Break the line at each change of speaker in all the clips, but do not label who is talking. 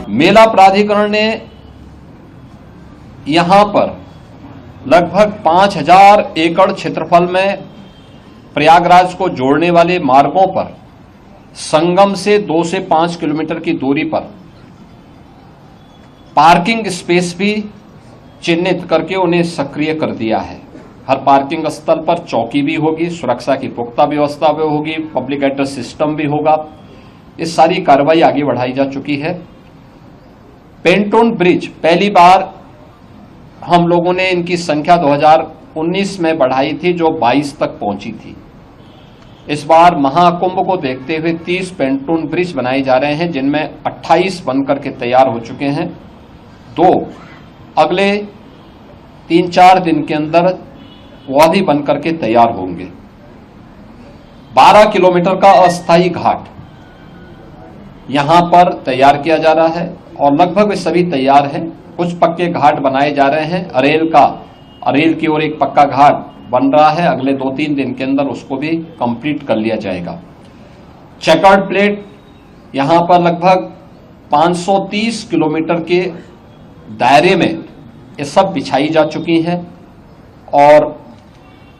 मेला प्राधिकरण ने यहां पर लगभग 5000 एकड़ क्षेत्रफल में प्रयागराज को जोड़ने वाले मार्गों पर संगम से 2 से 5 किलोमीटर की दूरी पर पार्किंग स्पेस भी चिन्हित करके उन्हें सक्रिय कर दिया है। हर पार्किंग स्थल पर चौकी भी होगी, सुरक्षा की पुख्ता व्यवस्था भी होगी, पब्लिक एड्रेस सिस्टम भी होगा। इस सारी कार्रवाई आगे बढ़ाई जा चुकी है। पेंटोन ब्रिज पहली बार हम लोगों ने इनकी संख्या 2019 में बढ़ाई थी, जो 22 तक पहुंची थी। इस बार महाकुंभ को देखते हुए 30 पेंटोन ब्रिज बनाए जा रहे हैं, जिनमें 28 बनकर के तैयार हो चुके हैं। 2 अगले 3-4 दिन के अंदर वह भी बनकर के तैयार होंगे। 12 किलोमीटर का अस्थायी घाट यहां पर तैयार किया जा रहा है और लगभग वे सभी तैयार हैं। कुछ पक्के घाट बनाए जा रहे हैं। अरेल की ओर एक पक्का घाट बन रहा है, अगले 2-3 दिन के अंदर उसको भी कंप्लीट कर लिया जाएगा। चेकर्ड प्लेट यहां पर लगभग 530 किलोमीटर के दायरे में ये सब बिछाई जा चुकी हैं और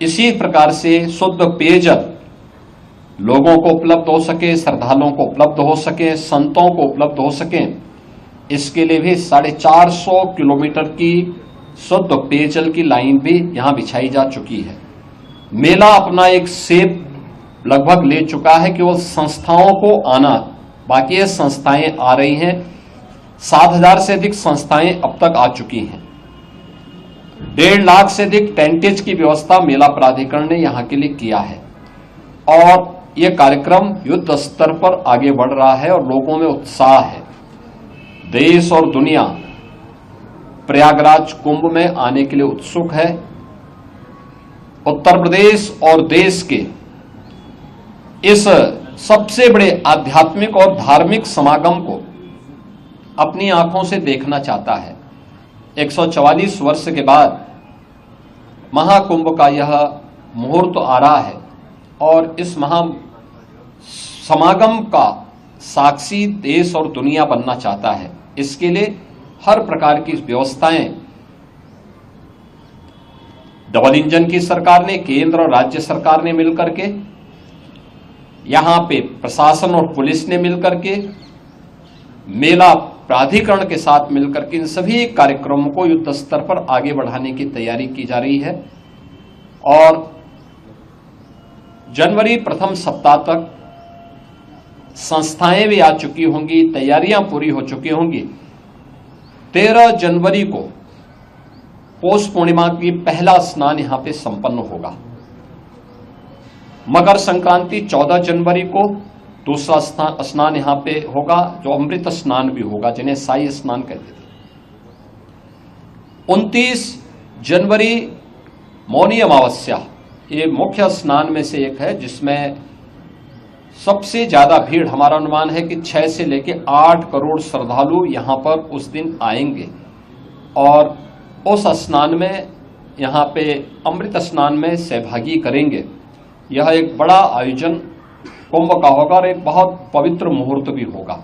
इसी प्रकार से शुद्ध पेयजल लोगों को उपलब्ध हो सके, श्रद्धालुओं को उपलब्ध हो सके, संतों को उपलब्ध हो सके, इसके लिए भी 450 किलोमीटर की शुद्ध पेयजल की लाइन भी यहां बिछाई जा चुकी है। मेला अपना एक शेप लगभग ले चुका है कि वो संस्थाओं को आना, बाकी ये संस्थाएं आ रही हैं। 7000 से अधिक संस्थाएं अब तक आ चुकी हैं। 1.5 लाख से अधिक टेंटेज की व्यवस्था मेला प्राधिकरण ने यहां के लिए किया है और यह कार्यक्रम युद्ध स्तर पर आगे बढ़ रहा है और लोगों में उत्साह है। देश और दुनिया प्रयागराज कुंभ में आने के लिए उत्सुक है। उत्तर प्रदेश और देश के इस सबसे बड़े आध्यात्मिक और धार्मिक समागम को अपनी आंखों से देखना चाहता है। 144 वर्ष के बाद महाकुंभ का यह मुहूर्त आ रहा है और इस महा समागम का साक्षी देश और दुनिया बनना चाहता है। इसके लिए हर प्रकार की व्यवस्थाएं डबल इंजन की सरकार ने, केंद्र और राज्य सरकार ने मिलकर के, यहां पे प्रशासन और पुलिस ने मिलकर के, मेला प्राधिकरण के साथ मिलकर के इन सभी कार्यक्रमों को युद्ध स्तर पर आगे बढ़ाने की तैयारी की जा रही है और जनवरी प्रथम सप्ताह तक संस्थाएं भी आ चुकी होंगी, तैयारियां पूरी हो चुकी होंगी। 13 जनवरी को पौष पूर्णिमा की पहला स्नान यहां पे संपन्न होगा। मकर संक्रांति 14 जनवरी को दूसरा स्नान यहां पे होगा, जो अमृत स्नान भी होगा, जिन्हें साई स्नान कहते थे। 29 जनवरी मौनी अमावस्या, ये मुख्य स्नान में से एक है, जिसमें सबसे ज्यादा भीड़, हमारा अनुमान है कि 6 से लेकर 8 करोड़ श्रद्धालु यहां पर उस दिन आएंगे और उस स्नान में, यहां पे अमृत स्नान में सहभागी करेंगे। यह एक बड़ा आयोजन कुंभ का होगा और एक बहुत पवित्र मुहूर्त भी होगा।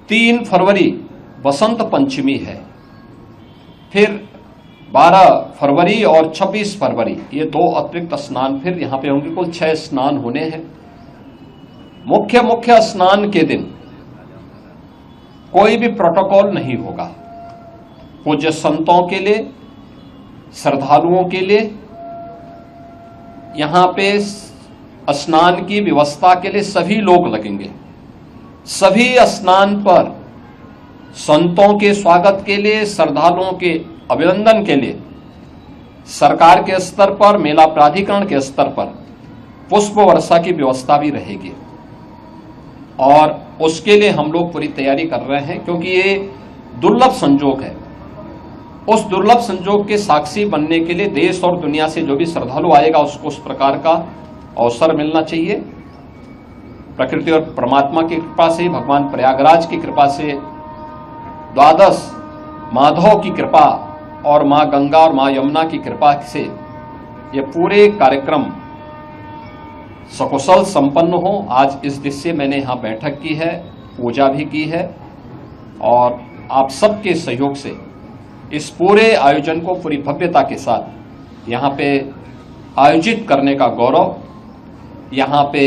3 फरवरी बसंत पंचमी है, फिर 12 फरवरी और 26 फरवरी ये 2 अतिरिक्त स्नान फिर यहां पे होंगे। कुल 6 स्नान होने हैं। मुख्य स्नान के दिन कोई भी प्रोटोकॉल नहीं होगा। पूज्य संतों के लिए, श्रद्धालुओं के लिए यहां पे स्नान की व्यवस्था के लिए सभी लोग लगेंगे। सभी स्नान पर संतों के स्वागत के लिए, श्रद्धालुओं के अभिनंदन के लिए सरकार के स्तर पर, मेला प्राधिकरण के स्तर पर पुष्प वर्षा की व्यवस्था भी रहेगी और उसके लिए हम लोग पूरी तैयारी कर रहे हैं, क्योंकि ये दुर्लभ संजोग है। उस दुर्लभ संजोग के साक्षी बनने के लिए देश और दुनिया से जो भी श्रद्धालु आएगा उसको उस प्रकार का अवसर मिलना चाहिए। प्रकृति और परमात्मा की कृपा से, भगवान प्रयागराज की कृपा से, द्वादश माधव की कृपा और मां गंगा और मां यमुना की कृपा से ये पूरे कार्यक्रम सकुशल संपन्न हो। आज इस दिवस से मैंने यहां बैठक की है, पूजा भी की है और आप सबके सहयोग से इस पूरे आयोजन को पूरी भव्यता के साथ यहाँ पे आयोजित करने का गौरव यहाँ पे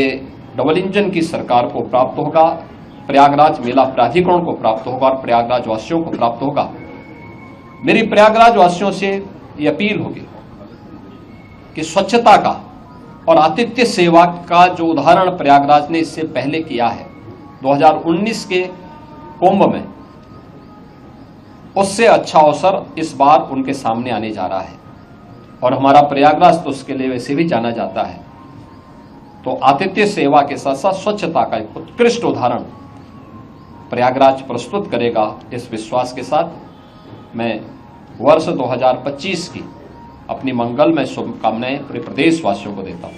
डबल इंजन की सरकार को प्राप्त होगा, प्रयागराज मेला प्राधिकरण को प्राप्त होगा और प्रयागराज वासियों को प्राप्त होगा। मेरी प्रयागराज वासियों से ये अपील होगी कि स्वच्छता का और आतिथ्य सेवा का जो उदाहरण प्रयागराज ने इससे पहले किया है 2019 के कुंभ में, उससे अच्छा अवसर इस बार उनके सामने आने जा रहा है और हमारा प्रयागराज तो उसके लिए वैसे भी जाना जाता है। तो आतिथ्य सेवा के साथ साथ स्वच्छता का एक उत्कृष्ट उदाहरण प्रयागराज प्रस्तुत करेगा। इस विश्वास के साथ मैं वर्ष 2025 की अपनी मंगलमय शुभकामनाएं पूरे प्रदेशवासियों को देता हूं।